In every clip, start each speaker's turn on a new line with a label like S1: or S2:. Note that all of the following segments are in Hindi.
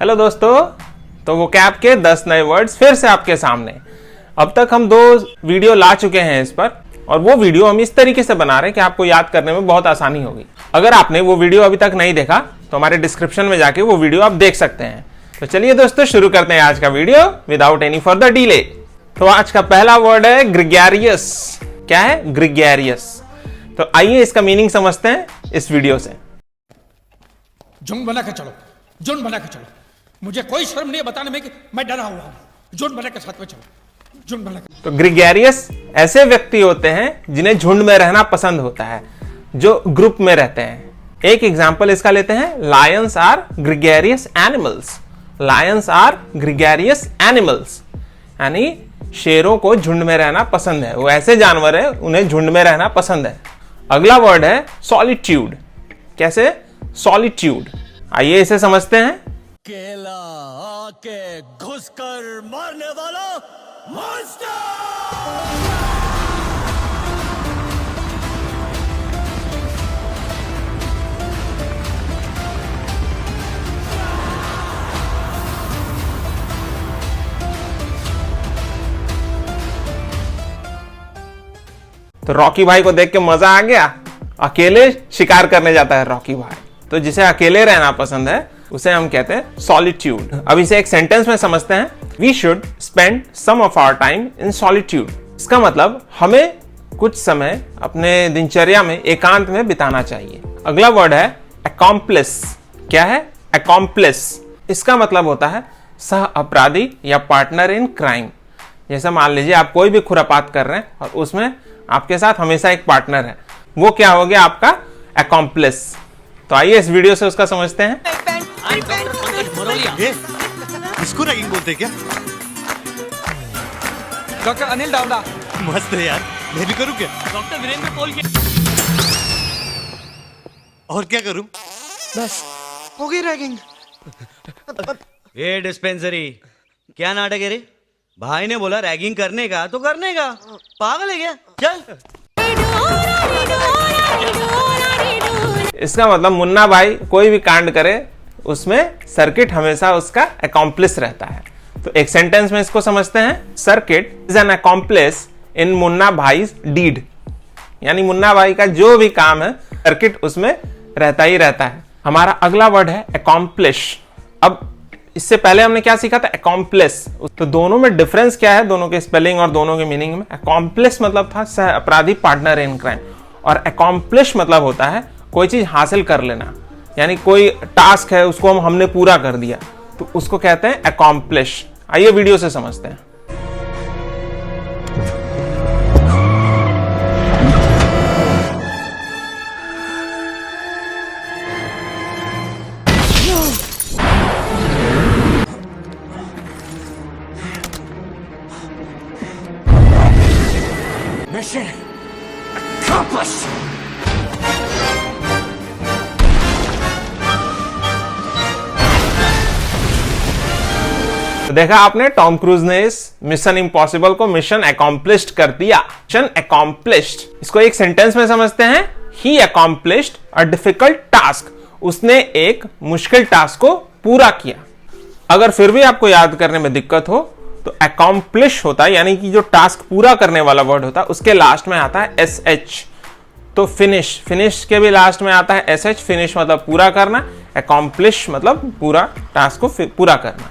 S1: हेलो दोस्तों, तो वोकैब के 10 नए वर्ड्स फिर से आपके सामने। अब तक हम 2 वीडियो ला चुके हैं इस पर, और वो वीडियो हम इस तरीके से बना रहे हैं कि आपको याद करने में बहुत आसानी होगी। अगर आपने वो वीडियो अभी तक नहीं देखा तो हमारे डिस्क्रिप्शन में जाके वो वीडियो आप देख सकते हैं। तो चलिए दोस्तों, शुरू करते हैं आज का video without any further delay. तो आज का पहला वर्ड है ग्रेगेरियस। क्या है? ग्रेगेरियस। तो आइए इसका मीनिंग समझते हैं इस वीडियो से।
S2: झुंड बना के चलो, झुंड बना के चलो। मुझे कोई शर्म नहीं है बताने में कि मैं डरा हुआ हूं। झुंड बना के साथ में चलो, झुंड बना के।
S1: तो ग्रेगेरियस ऐसे व्यक्ति होते हैं जिन्हें झुंड में रहना पसंद होता है, जो ग्रुप में रहते हैं। एक एग्जांपल इसका लेते हैं, lions are gregarious animals. Lions are gregarious animals यानी शेरों को झुंड में रहना पसंद है। वो ऐसे जानवर है, उन्हें झुंड में रहना पसंद है। अगला वर्ड है सॉलिट्यूड। कैसे? सॉलिट्यूड। आइए इसे समझते हैं।
S3: केला आके घुसकर मारने वाला मॉन्स्टर।
S1: तो रॉकी भाई को देख के मजा आ गया। अकेले शिकार करने जाता है रॉकी भाई। तो जिसे अकेले रहना पसंद है उसे हम कहते हैं सॉलिट्यूड। अब इसे एक सेंटेंस में समझते हैं। We should spend some of our time in solitude. इसका मतलब हमें कुछ समय अपने दिनचर्या में एकांत में बिताना चाहिए। अगला वर्ड है अकॉम्प्लिस। क्या है? अकॉम्प्लिस। इसका मतलब होता है सह अपराधी या पार्टनर इन क्राइम। जैसे मान लीजिए आप कोई भी खुरापात कर रहे हैं और उसमें आपके साथ हमेशा एक पार्टनर है, वो क्या हो गया? आपका अकॉम्प्लिस। तो आइए इस वीडियो से उसका समझते हैं।
S3: इसको रैगिंग बोलते क्या?
S4: डॉक्टर अनिल डावला।
S3: मस्त है यार, मैं भी करूं क्या?
S4: डॉक्टर वीरेंद्र पॉल के।
S3: और क्या करूं?
S4: बस हो गई रैगिंग।
S5: ये डिस्पेंसरी क्या नाटक है रे? भाई ने बोला रैगिंग करने का तो करने का। पागल है क्या? चल।
S1: इसका मतलब मुन्ना भाई कोई भी कांड करे उसमें सर्किट हमेशा उसका अकॉम्प्लिस रहता है। तो एक सेंटेंस में इसको समझते हैं। Circuit is an accomplice in Munna Bhai's deed. यानी मुन्ना भाई का जो भी काम है सर्किट उसमें रहता ही रहता है। हमारा अगला वर्ड है अकॉम्प्लिश। अब इससे पहले हमने क्या सीखा था? अकॉम्प्लिस। तो दोनों में डिफरेंस क्या है, दोनों के स्पेलिंग और दोनों के मीनिंग में? अकॉम्प्लिस मतलब था सह अपराधी, पार्टनर इन क्राइम, और अकॉम्प्लिश मतलब होता है कोई चीज हासिल कर लेना। यानी कोई टास्क है उसको हमने पूरा कर दिया, तो उसको कहते हैं अकॉम्प्लिश। आइए वीडियो से समझते हैं।
S3: Mission accomplished.
S1: तो देखा आपने, टॉम क्रूज ने इस मिशन इम्पॉसिबल को मिशन अकॉम्प्लिश्ड कर दिया। मिशन अकॉम्प्लिश्ड, इसको एक सेंटेंस में समझते हैं। ही अकॉम्प्लिश्ड अ डिफिकल्ट टास्क। उसने एक मुश्किल टास्क को पूरा किया। अगर फिर भी आपको याद करने में दिक्कत हो तो अकॉम्प्लिश होता है, यानी कि जो टास्क पूरा करने वाला वर्ड होता है उसके लास्ट में आता है SH। तो फिनिश, फिनिश के भी लास्ट में आता है SH। फिनिश मतलब पूरा करना, अकॉम्प्लिश मतलब पूरा टास्क को पूरा करना।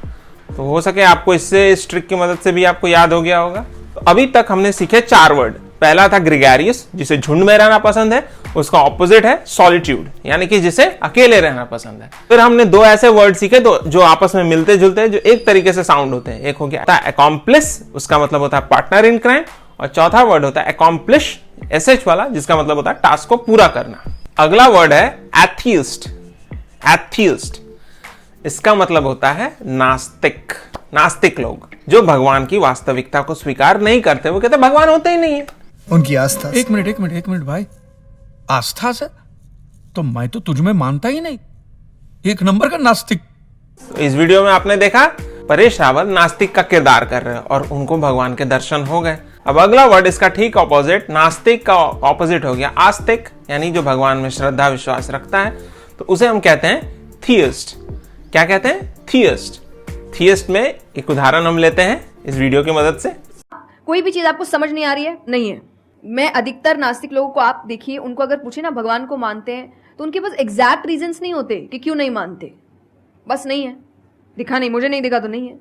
S1: तो हो सके आपको इससे, इस ट्रिक की मदद से भी आपको याद हो गया होगा। तो अभी तक हमने सीखे 4 वर्ड। पहला था ग्रेगेरियस, जिसे झुंड में रहना पसंद है। उसका ऑपोजिट है सॉलिट्यूड, यानी कि जिसे अकेले रहना पसंद है। फिर हमने 2 ऐसे वर्ड सीखे जो आपस में मिलते जुलते हैं, जो एक तरीके से साउंड होते हैं। एक हो गया अकॉम्प्लिस, उसका मतलब होता है पार्टनर इन क्राइम, और चौथा वर्ड होता है अकॉम्प्लिश SH वाला, जिसका मतलब होता है टास्क को पूरा करना। अगला वर्ड है एथियस्ट। एथियस्ट, इसका मतलब होता है नास्तिक। नास्तिक लोग जो भगवान की वास्तविकता को स्वीकार नहीं करते, वो कहते भगवान होते ही नहीं है।
S6: उनकी आस्था।
S2: एक मिनट भाई, आस्था से तो मैं तो तुझ में मानता ही नहीं। एक नंबर का नास्तिक।
S1: तो इस वीडियो में आपने देखा परेश रावल नास्तिक का किरदार कर रहे हैं और उनको भगवान के दर्शन हो गए। अब अगला वर्ड इसका ठीक ऑपोजिट, नास्तिक का ऑपोजिट हो गया आस्तिक, यानी जो भगवान में श्रद्धा विश्वास रखता है, तो उसे हम कहते हैं थियस्ट। क्या कहते हैं? थियस्ट। थियस्ट में एक उदाहरण हम लेते हैं इस वीडियो की मदद से।
S6: कोई भी चीज आपको समझ नहीं आ रही है, नहीं है। मैं अधिकतर नास्तिक लोगों को आप देखिए, उनको अगर पूछे ना भगवान को मानते हैं, तो उनके पास एग्जैक्ट रीजंस नहीं होते कि क्यों नहीं मानते। बस नहीं है, दिखा नहीं, मुझे नहीं दिखा तो नहीं है।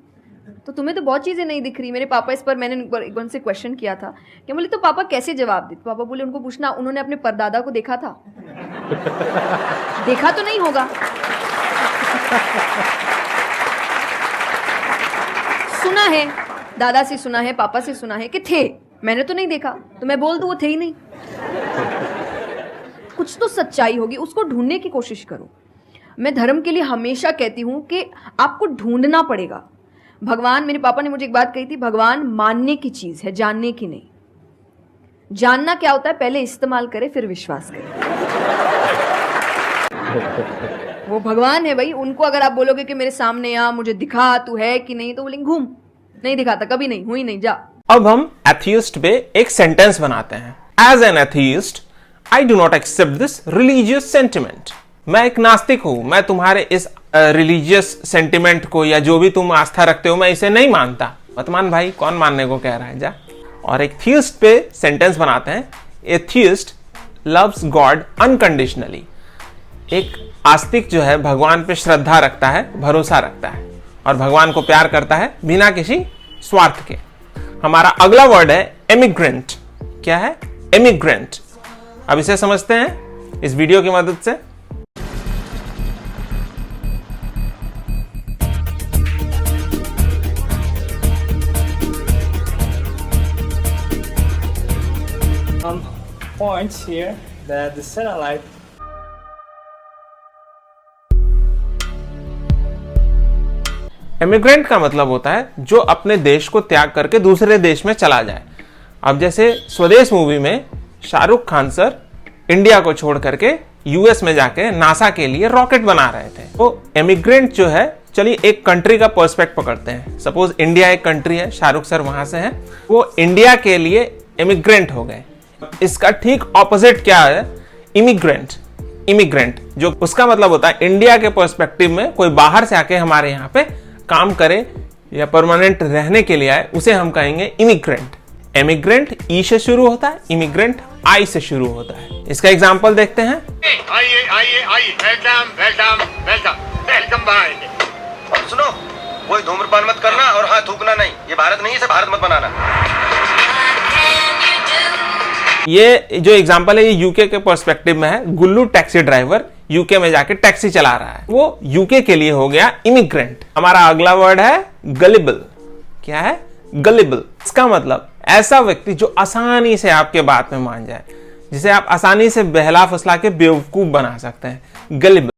S6: तो तुम्हें तो बहुत चीजें नहीं दिख रही। मेरे पापा इस पर मैंने एक बार से क्वेश्चन किया था कि बोले तो पापा कैसे जवाब देते? पापा बोले उनको पूछना उन्होंने अपने परदादा को देखा था। देखा तो नहीं होगा, सुना है, दादा से सुना है, पापा से सुना है कि थे, मैंने तो नहीं देखा, तो मैं बोल दूं वो थे ही नहीं। कुछ तो सच्चाई होगी, उसको ढूंढने की कोशिश करो। मैं धर्म के लिए हमेशा कहती हूं कि आपको ढूंढना पड़ेगा। भगवान, मेरे पापा ने मुझे एक बात कही थी, भगवान मानने की चीज है, जानने की नहीं। जानना क्या होता है? पहले इस्तेमाल करे फिर विश्वास करे। वो भगवान है भाई, उनको अगर आप बोलोगे कि मेरे सामने आ, मुझे दिखा तू है कि नहीं, तो बोलेंगे घूम, नहीं दिखाता, कभी नहीं हुई, नहीं जा।
S1: अब हम एथियस्ट पे एक सेंटेंस बनाते हैं। As an atheist I do not accept this religious sentiment. मैं एक नास्तिक हूं, मैं तुम्हारे इस रिलीजियस सेंटिमेंट को या जो भी तुम आस्था रखते हो, मैं इसे नहीं मानता। मत मान भाई, कौन मानने को कह रहा है, जा। और एक थियस्ट पे सेंटेंस बनाते हैं। Atheist loves God unconditionally. एक आस्तिक जो है भगवान पे श्रद्धा रखता है, भरोसा रखता है और भगवान को प्यार करता है बिना किसी स्वार्थ के। हमारा अगला वर्ड है एमिग्रेंट। क्या है? एमिग्रेंट। अब इसे समझते हैं इस वीडियो की मदद से।
S7: Points here that the satellite
S1: immigrant का मतलब होता है जो अपने देश को त्याग करके दूसरे देश में चला जाए। अब जैसे स्वदेश मूवी में शाहरुख खान सर इंडिया को छोड़ करके यूएस में जाके नासा के लिए रॉकेट बना रहे थे। तो इमिग्रेंट जो है, चलिए एक कंट्री का पर्सपेक्ट पकड़ते हैं। सपोज इंडिया एक कंट्री है, शाहरुख सर वहां से हैं, वो इंडिया के लिए इमिग्रेंट हो गए। इसका ठीक ऑपोजिट क्या है? इमिग्रेंट। इमिग्रेंट जो उसका मतलब होता है इंडिया के पर्सपेक्टिव में कोई बाहर से आके हमारे यहाँ पे काम करे या परमानेंट रहने के लिए आए, उसे हम कहेंगे इमिग्रेंट। एमिग्रेंट ई से शुरू होता है, इमिग्रेंट आई से शुरू होता है। इसका एग्जांपल देखते हैं।
S8: आइए आइए आइए, वेलकम वेलकम वेलकम वेलकम भाई।
S9: और सुनो, कोई धूम्रपान मत करना और हाँ थूकना नहीं। ये भारत नहीं है, इसे भारत मत बनाना।
S1: ये जो एग्जांपल है ये यूके के पर्सपेक्टिव में है। गुल्लू टैक्सी ड्राइवर यूके में जाके टैक्सी चला रहा है, वो यूके के लिए हो गया इमिग्रेंट। हमारा अगला वर्ड है गलिबल। क्या है? गलिबल। इसका मतलब ऐसा व्यक्ति जो आसानी से आपके बात में मान जाए, जिसे आप आसानी से बहला फुसला के बेवकूफ बना सकते हैं, गलिबल।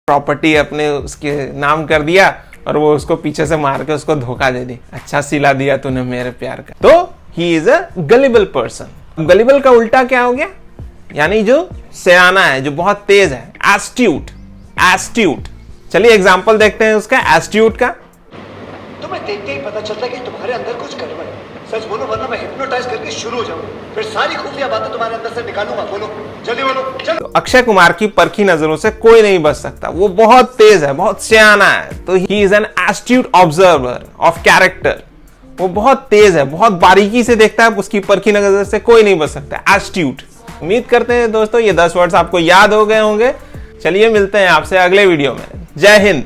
S1: प्रॉपर्टी अपने उसके नाम कर दिया और वो उसको पीछे से मार के उसको धोखा दे दी। अच्छा सिला दिया तूने मेरे प्यार का। तो he is a gullible person. Gullible का उल्टा क्या हो गया? यानी जो सयाना है, जो बहुत तेज है, एस्ट्यूट। एस्ट्यूट। चलिए एग्जांपल देखते हैं उसका, एस्ट्यूट का।
S9: तुम्हें देखते ही पता चलता है कि तुम्हारे अंदर कुछ गड़बड़ है। सच बोलो वरना मैं हिप्नोटाइज करके शुरू हो जाऊंगा, फिर सारी खुफिया बातें तुम्हारे अंदर से निकालूंगा। बोलो जल्दी बोलो, चलो।
S1: तो अक्षय कुमार की परखी नजरों से कोई नहीं बच सकता, वो बहुत तेज है, बहुत सयाना है। तो he is an astute observer of character. वो बहुत तेज है, बहुत बारीकी से देखता है, उसकी परखी नजर से कोई नहीं बच सकता। एस्ट्यूट। उम्मीद करते हैं दोस्तों ये 10 वर्ड्स आपको याद हो गए होंगे। चलिए मिलते हैं आपसे अगले वीडियो में। जय हिंद।